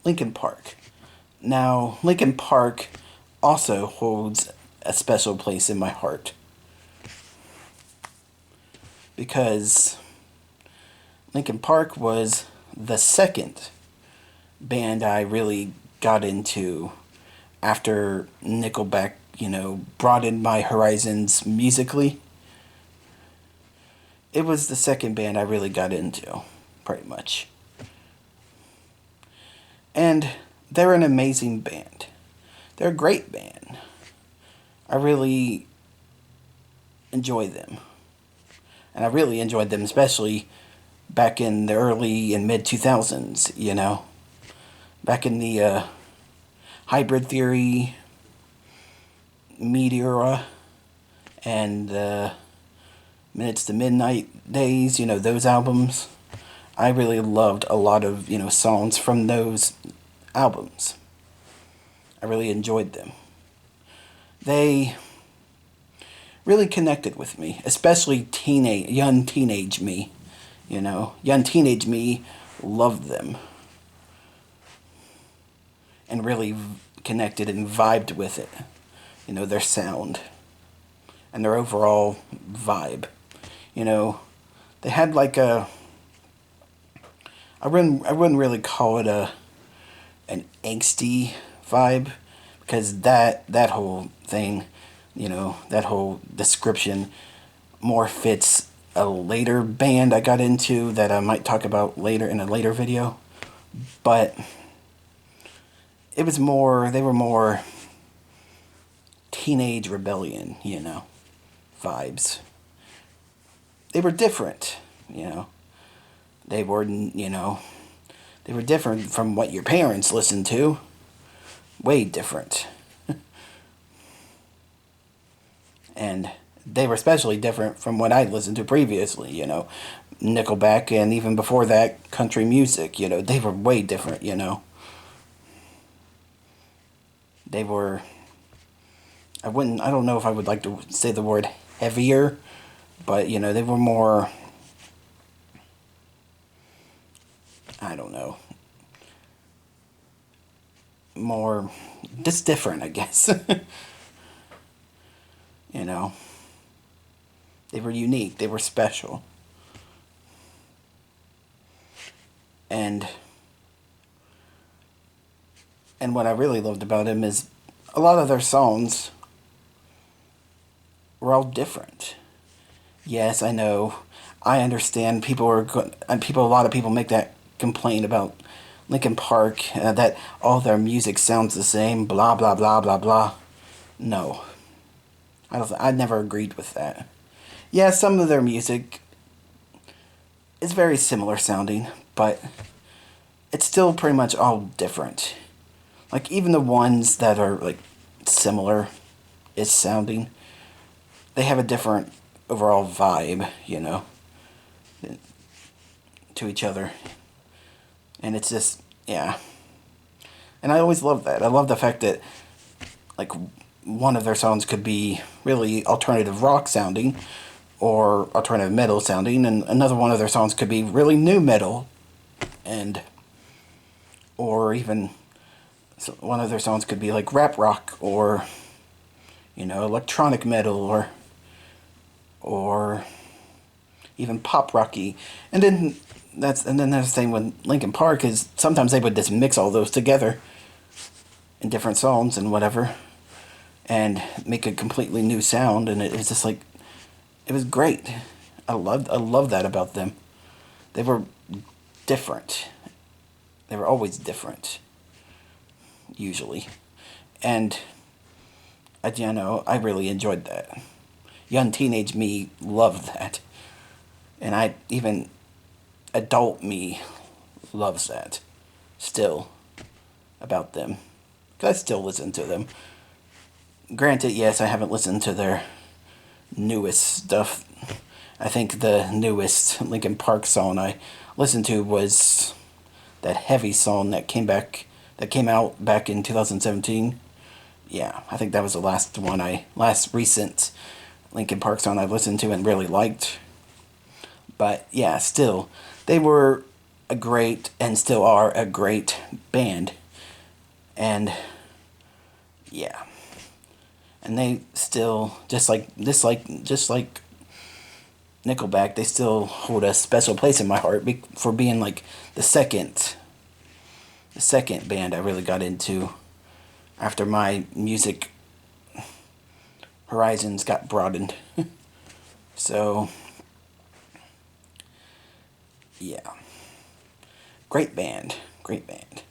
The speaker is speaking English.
Linkin Park. Now, Linkin Park also holds a special place in my heart because Linkin Park was the second band I really got into after Nickelback, broadened my horizons musically. It was the second band I really got into, pretty much. And they're an amazing band. They're a great band. I really enjoy them. And I really enjoyed them, especially back in the early and mid 2000s, Back in the Hybrid Theory, Meteora, and Minutes to Midnight days, those albums. I really loved a lot of, songs from those albums. I really enjoyed them. They really connected with me, especially young teenage me. Young teenage me loved them and really connected and vibed with it. Their sound and their overall vibe. They had like I wouldn't really call it an angsty vibe because that whole thing, that whole description more fits a later band I got into that I might talk about later in a later video. But they were more teenage rebellion, vibes. They were different, They were, they were different from what your parents listened to. Way different. And they were especially different from what I listened to previously, Nickelback, and even before that, country music, they were way different, They were, I don't know if I would like to say the word heavier, but, they were more, I don't know, more, just different, I guess. They were unique, they were special. And what I really loved about him is a lot of their songs were all different. Yes, I know. I understand a lot of people make that complaint about Linkin Park, that all their music sounds the same, blah blah blah blah blah. No. I never agreed with that. Yeah, some of their music is very similar sounding, but it's still pretty much all different. Like even the ones that are like similar is sounding, they have a different overall vibe, to each other. And it's just, yeah. And I always love that. I love the fact that like one of their songs could be really alternative rock sounding or alternative metal sounding, and another one of their songs could be really new metal, and or even one of their songs could be like rap rock or electronic metal or even pop rocky. And then there's the thing with Linkin Park is sometimes they would just mix all those together in different songs and whatever and make a completely new sound, and it was just like it was great. I love that about them. They were different. They were always different, usually. And I really enjoyed that. Young teenage me loved that. And even adult me loves that still about them. 'Cause I still listen to them. Granted, yes, I haven't listened to their newest stuff. I think the newest Linkin Park song I listened to was that Heavy song that came out back in 2017. Yeah, I think that was the last recent Linkin Park song I listened to and really liked. But yeah, still, they were a great, and still are a great band. And yeah, and they still, just like Nickelback, they still hold a special place in my heart for being like the second band I really got into after my music horizons got broadened. So yeah, great band, great band.